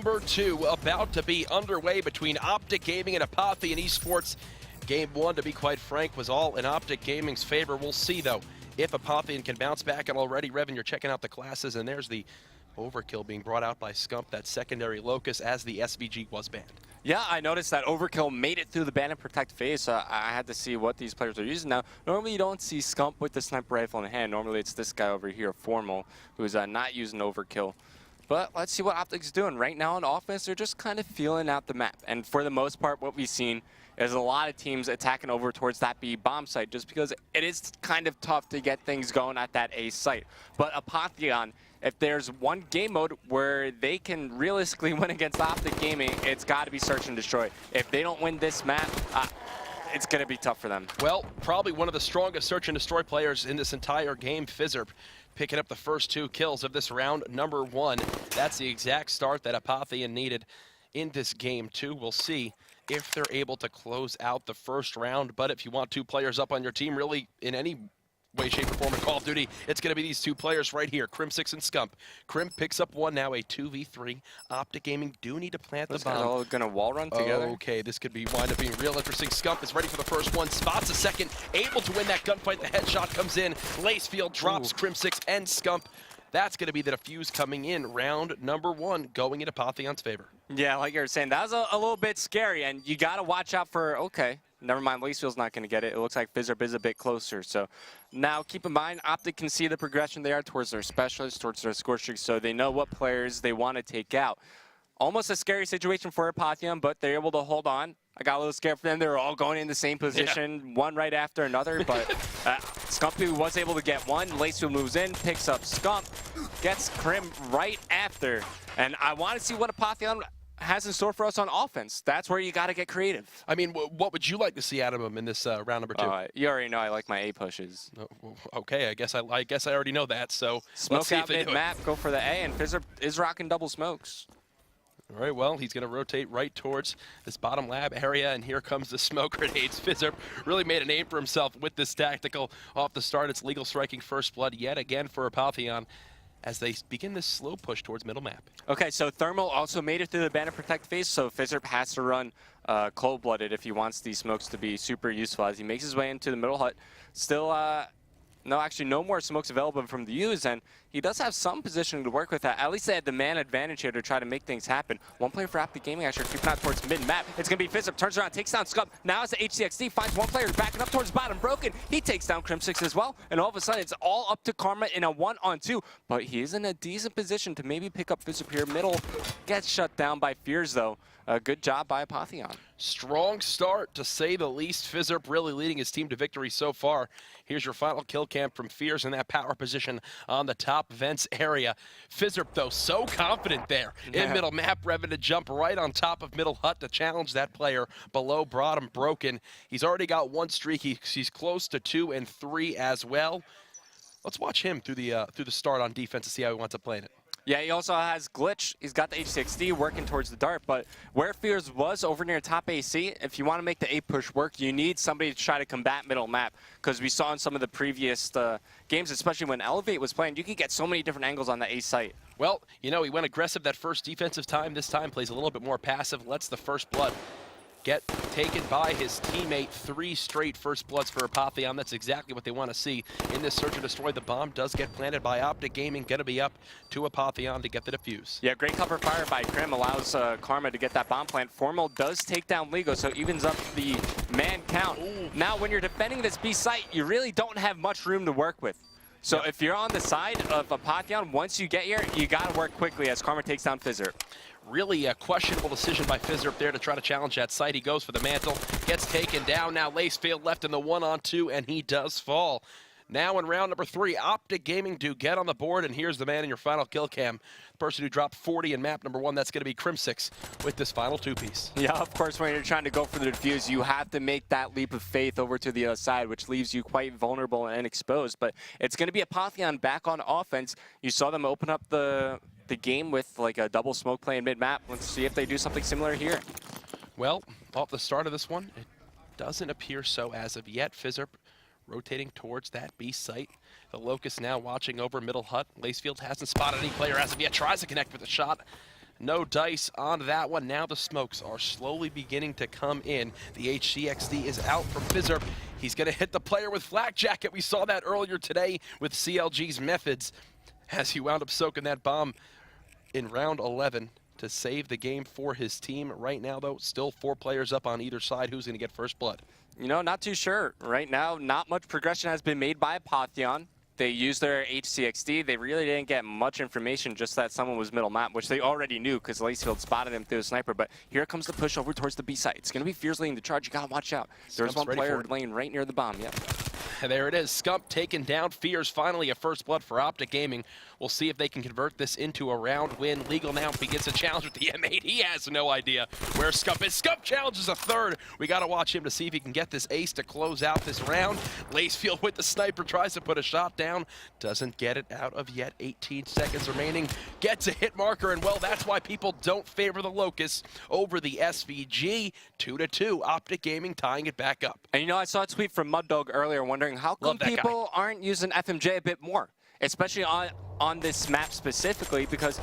number 2 about to be underway between OpTic Gaming and Apotheon Esports. Game 1, to be quite frank, was all in OpTic Gaming's favor. We'll see, though, if Apotheon can bounce back. And already, Revan, you're checking out the classes, and there's the overkill being brought out by Scump, that secondary locus, as the SVG was banned. Yeah, I noticed that Overkill made it through the ban and protect phase, so I had to see what these players are using. Now, normally you don't see Scump with the sniper rifle in hand. Normally it's this guy over here, Formal, who's not using Overkill. But let's see what OpTic's doing. Right now on offense, they're just kind of feeling out the map. And for the most part, what we've seen is a lot of teams attacking over towards that B bomb site, just because it is kind of tough to get things going at that A site. But Apotheon, if there's one game mode where they can realistically win against OpTic Gaming, it's got to be search and destroy. If they don't win this map, it's going to be tough for them. Well, probably one of the strongest search and destroy players in this entire game, Fizzerp, picking up the first 2 kills of this round number 1. That's the exact start that Apotheon needed in this game, too. We'll see if they're able to close out the first round. But if you want 2 players up on your team, really in any way, shape, or form in Call of Duty, it's going to be these 2 players right here, Crim6 and Scump. Crim picks up 1 now, a 2v3. OpTic Gaming do need to plant the bomb. All going to wall run together? Okay, this could wind up being real interesting. Scump is ready for the first one, spots a second, able to win that gunfight. The headshot comes in. Lacefield drops Crim6 and Scump. That's going to be the defuse coming in. Round number 1 going in Apotheon's favor. Yeah, like you were saying, that was a little bit scary, and you got to watch out for, okay, never mind, Lacefield's not going to get it. It looks like Fizzerp is a bit closer. So now keep in mind, OpTic can see the progression they are towards their specialists, towards their score streaks, so they know what players they want to take out. Almost a scary situation for Apotheon, but they're able to hold on. I got a little scared for them. They were all going in the same position, one right after another, but Scumpy was able to get one. Lacefield moves in, picks up Scump, gets Crim right after. And I want to see what Apotheon has in store for us on offense. That's where you got to get creative. I mean, what would you like to see out of him in this round number 2? You already know I like my A pushes. Okay, I guess I already know that. So smoke out mid map, go for the A, and Fizzerp is rocking double smokes. All right, well, he's going to rotate right towards this bottom lab area, and here comes the smoke grenades. Fizzerp really made a name for himself with this tactical off the start. It's legal striking first blood yet again for Apotheon as they begin this slow push towards middle map. Okay, so Thermal also made it through the ban and protect phase, so Fizzerp has to run cold-blooded if he wants these smokes to be super useful as he makes his way into the middle hut. Still, no, actually no more smokes available from the use, and he does have some positioning to work with that. At least they had the man advantage here to try to make things happen. One player for OpTic Gaming actually keeping out towards mid-map. It's going to be Fizzerp, turns around, takes down Scump. Now it's the HCXD, finds one player backing up towards bottom, broken. He takes down Crim6 as well, and all of a sudden it's all up to Karma in a 1-on-2. But he is in a decent position to maybe pick up Fizzerp here. Middle gets shut down by Fears, though. Good job by Apotheon. Strong start, to say the least. Fizzerp really leading his team to victory so far. Here's your final kill cam from Fears in that power position on the top vents area. Fizzerp, though, so confident there in middle map, Revan to jump right on top of middle hut to challenge that player below bottom broken. He's already got 1 streak. He's close to 2 and 3 as well. Let's watch him through the start on defense to see how he wants to play it. Yeah, he also has Glitch. He's got the H6D working towards the dart, but where Fears was over near top AC, if you want to make the A push work, you need somebody to try to combat middle map, because we saw in some of the previous games, especially when Elevate was playing, you could get so many different angles on the A site. Well, you know, he went aggressive that first defensive time. This time plays a little bit more passive, lets the first blood get taken by his teammate. 3 straight first bloods for Apotheon. That's exactly what they want to see in this search and destroy. The bomb does get planted by OpTic Gaming. Going to be up to Apotheon to get the defuse. Yeah, great cover fire by Crim allows Karma to get that bomb plant. Formal does take down Lego, so evens up the man count. Ooh. Now, when you're defending this B site, you really don't have much room to work with. So if you're on the side of Apotheon, once you get here, you got to work quickly as Karma takes down Fizzerp. Really a questionable decision by Fizzerp there to try to challenge that site. He goes for the mantle, gets taken down. Now Lacefield left in the 1-on-2, and he does fall. Now in round number 3, OpTic Gaming do get on the board, and here's the man in your final kill cam. The person who dropped 40 in map number 1, that's going to be Crim6 with this final 2-piece. Yeah, of course, when you're trying to go for the defuse, you have to make that leap of faith over to the other side, which leaves you quite vulnerable and exposed. But it's going to be Apotheon back on offense. You saw them open up the game with like a double smoke play in mid-map. Let's see if they do something similar here. Well, off the start of this one, it doesn't appear so as of yet. Fizzerp rotating towards that B site. The Locust now watching over middle hut. Lacefield hasn't spotted any player as of yet. Tries to connect with a shot. No dice on that one. Now the smokes are slowly beginning to come in. The HCXD is out from Fizzerp. He's going to hit the player with Flak Jacket. We saw that earlier today with CLG's methods as he wound up soaking that bomb in round 11 to save the game for his team. Right now, though, still 4 players up on either side. Who's going to get first blood? You know, not too sure. Right now, not much progression has been made by Apotheon. They used their HCXD. They really didn't get much information, just that someone was middle map, which they already knew because Lacefield spotted him through a sniper. But here comes the push over towards the B site. It's going to be Fears leading the charge. You got to watch out. There's one player laying right near the bomb. Yep. There it is. Scump taken down. Fears finally a first blood for OpTic Gaming. We'll see if they can convert this into a round win. Legal now begins a challenge with the M8. He has no idea where Scump is. Scump challenges a third. We got to watch him to see if he can get this ace to close out this round. Lacefield with the sniper tries to put a shot down. Doesn't get it out of yet. 18 seconds remaining. Gets a hit marker, and well, that's why people don't favor the Locust over the SVG. 2-2. OpTic Gaming tying it back up. And you know, I saw a tweet from Muddog earlier wondering how come people aren't using FMJ a bit more, especially on this map specifically, because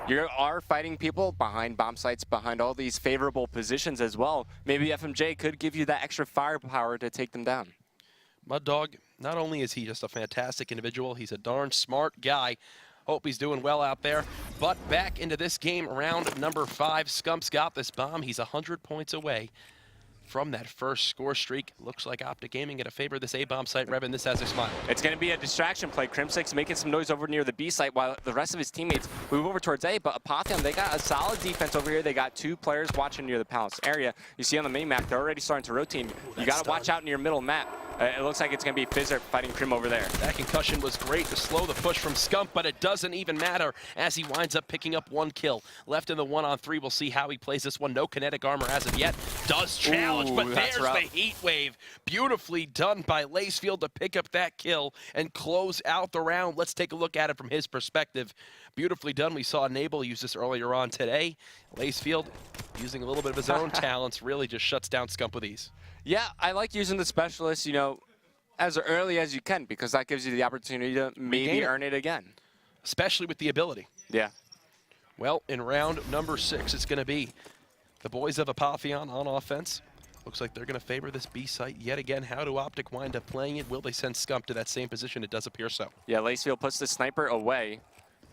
you are fighting people behind bomb sites, behind all these favorable positions as well. Maybe FMJ could give you that extra firepower to take them down. Muddog, not only is he just a fantastic individual, he's a darn smart guy. Hope he's doing well out there. But back into this game, round number 5. Scump's got this bomb. He's 100 points away from that first score streak. Looks like OpTic Gaming going to favor this A-bomb site. Revin, this has a smile. It's going to be a distraction play. Crimsix making some noise over near the B site while the rest of his teammates move over towards A. But Apotheon, they got a solid defense over here. They got 2 players watching near the palace area. You see on the main map, they're already starting to rotate. You got to watch out in your middle map. It looks like it's going to be Fizzerp fighting Crim over there. That concussion was great to slow the push from Scump, but it doesn't even matter as he winds up picking up 1 kill. Left in the 1-on-3, we'll see how he plays this one. No kinetic armor as of yet. Does challenge, but there's the heat wave. Beautifully done by Lacefield to pick up that kill and close out the round. Let's take a look at it from his perspective. Beautifully done. We saw Nabel use this earlier on today. Lacefield, using a little bit of his own talents, really just shuts down Scump with ease. Yeah, I like using the specialist, you know, as early as you can, because that gives you the opportunity to maybe earn it again. Especially with the ability. Yeah. Well, in round number 6, it's going to be the boys of Apotheon on offense. Looks like they're going to favor this B site yet again. How do OpTic wind up playing it? Will they send Scump to that same position? It does appear so. Yeah, Lacefield puts the sniper away.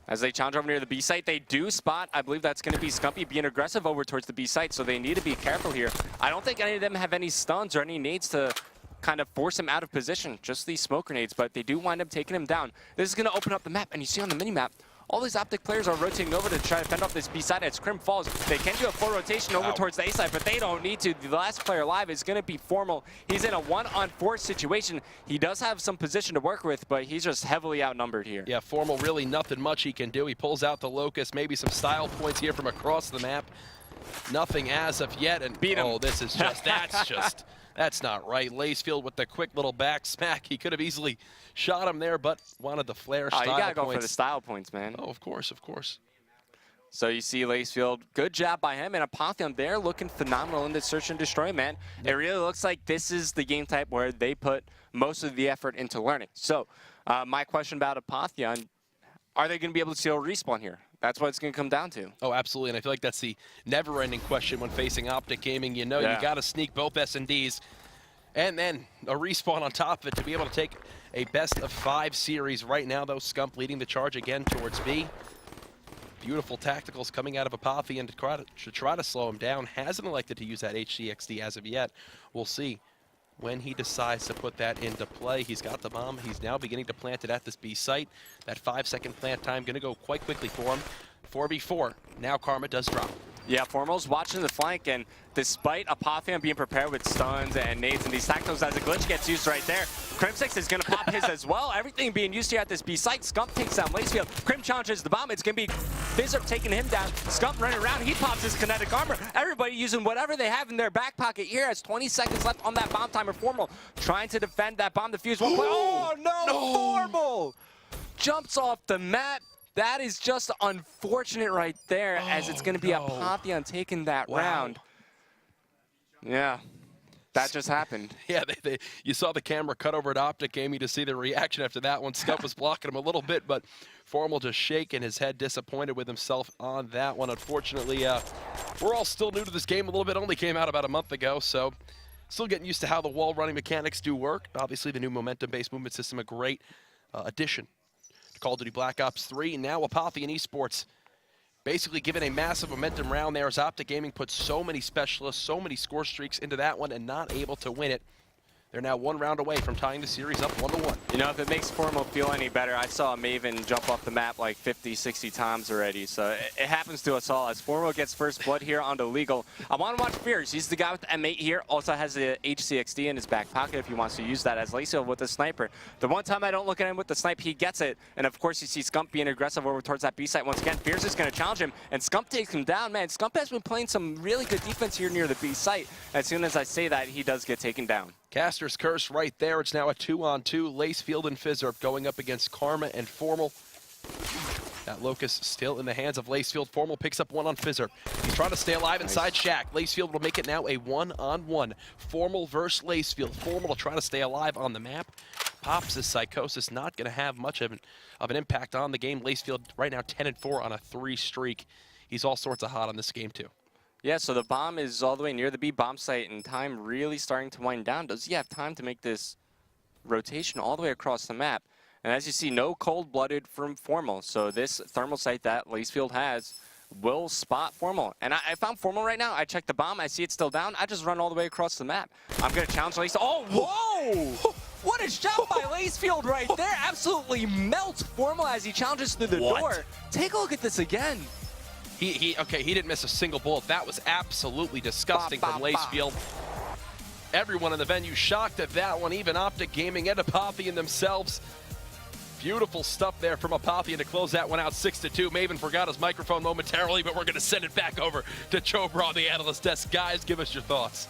As they challenge over near the B site, they do spot, I believe that's going to be Scumpy being aggressive over towards the B site, so they need to be careful here. I don't think any of them have any stuns or any nades to kind of force him out of position, just these smoke grenades, but they do wind up taking him down. This is going to open up the map, and you see on the mini-map, all these OpTic players are rotating over to try to fend off this B side as Crim falls. They can do a full rotation over towards the A side, but they don't need to. The last player alive is going to be Formal. He's in a 1-on-4 situation. He does have some position to work with, but he's just heavily outnumbered here. Yeah, Formal, really nothing much he can do. He pulls out the Locust, maybe some style points here from across the map. Nothing as of yet, and beat him. Oh, this is just, that's not right. Lacefield with the quick little back smack. He could have easily shot him there, but wanted the flare style points. You gotta go for the style points, man. Oh, of course, of course. So you see Lacefield, good job by him, and Apotheon, they're looking phenomenal in this search and destroy, man. It really looks like this is the game type where they put most of the effort into learning. So my question about Apotheon, are they gonna be able to steal a respawn here? That's what it's going to come down to. Oh, absolutely, and I feel like that's the never-ending question when facing OpTic Gaming. You know, you got to sneak both S&Ds, and then a respawn on top of it to be able to take a best-of-5 series. Right now, though, Scump leading the charge again towards B. Beautiful tacticals coming out of Apotheon to try to slow him down. Hasn't elected to use that HCXD as of yet. We'll see when he decides to put that into play. He's got the bomb. He's now beginning to plant it at this B site. That 5-second plant time going to go quite quickly for him. 4v4. Now Karma does drop. Yeah, Formal's watching the flank, and despite Apotheon being prepared with stuns and nades and these tacticals as a glitch gets used right there, Crimsix is going to pop his as well. Everything being used here at this B site. Scump takes down Lacefield. Crim challenges the bomb. It's going to be Fizzerp taking him down. Scump running around. He pops his kinetic armor. Everybody using whatever they have in their back pocket here. Has 20 seconds left on that bomb timer. Formal trying to defend that bomb defuse. One play. Oh, no! Formal jumps off the map. That is just unfortunate right there, as it's going to be Apotheon taking that round. Yeah. That just happened. Yeah, you saw the camera cut over at OpTic, Amy, to see the reaction after that one. Scump was blocking him a little bit, but Formal just shaking his head, disappointed with himself on that one. Unfortunately, we're all still new to this game a little bit. Only came out about a month ago, so still getting used to how the wall running mechanics do work. Obviously, the new momentum-based movement system, a great addition to Call of Duty Black Ops 3. Now Apotheon Esports basically given a massive momentum round there as OpTic Gaming put so many specialists, so many score streaks into that one and not able to win it. They're now one round away from tying the series up 1-1. You know, if it makes Formal feel any better, I saw Maven jump off the map like 50, 60 times already. So it happens to us all. As Formal gets first blood here onto Legal, I want to watch Fierce. He's the guy with the M8 here. Also has the HCXD in his back pocket if he wants to use that as Lacefield with the sniper. The one time I don't look at him with the snipe, he gets it. And of course, you see Scump being aggressive over towards that B site. Once again, Fierce is going to challenge him, and Scump takes him down. Man, Scump has been playing some really good defense here near the B site. As soon as I say that, he does get taken down. Caster's Curse right there. It's now a 2-on-2. Lacefield and Fizzerp going up against Karma and Formal. That Locus still in the hands of Lacefield. Formal picks up one on Fizzerp. He's trying to stay alive inside Shack. Lacefield will make it now a 1-on-1. Formal versus Lacefield. Formal will try to stay alive on the map. Pops' Psychosis not going to have much of an impact on the game. Lacefield right now 10-4 on a 3 streak. He's all sorts of hot on this game too. Yeah, so the bomb is all the way near the B bomb site, and time really starting to wind down. Does he have time to make this rotation all the way across the map? And as you see, no cold-blooded from Formal. So this thermal site that Lacefield has will spot Formal. And I found Formal right now. I checked the bomb. I see it's still down. I just run all the way across the map. I'm going to challenge Lacefield. Oh, whoa! What a shot by Lacefield right there. Absolutely melts Formal as he challenges through the door. Take a look at this again. Okay, he didn't miss a single bullet. That was absolutely disgusting from Lacefield. Everyone in the venue shocked at that one, even OpTic Gaming and Apotheon themselves. Beautiful stuff there from Apotheon to close that one out 6-2. Maven forgot his microphone momentarily, but we're going to send it back over to Chobra on the analyst desk. Guys, give us your thoughts.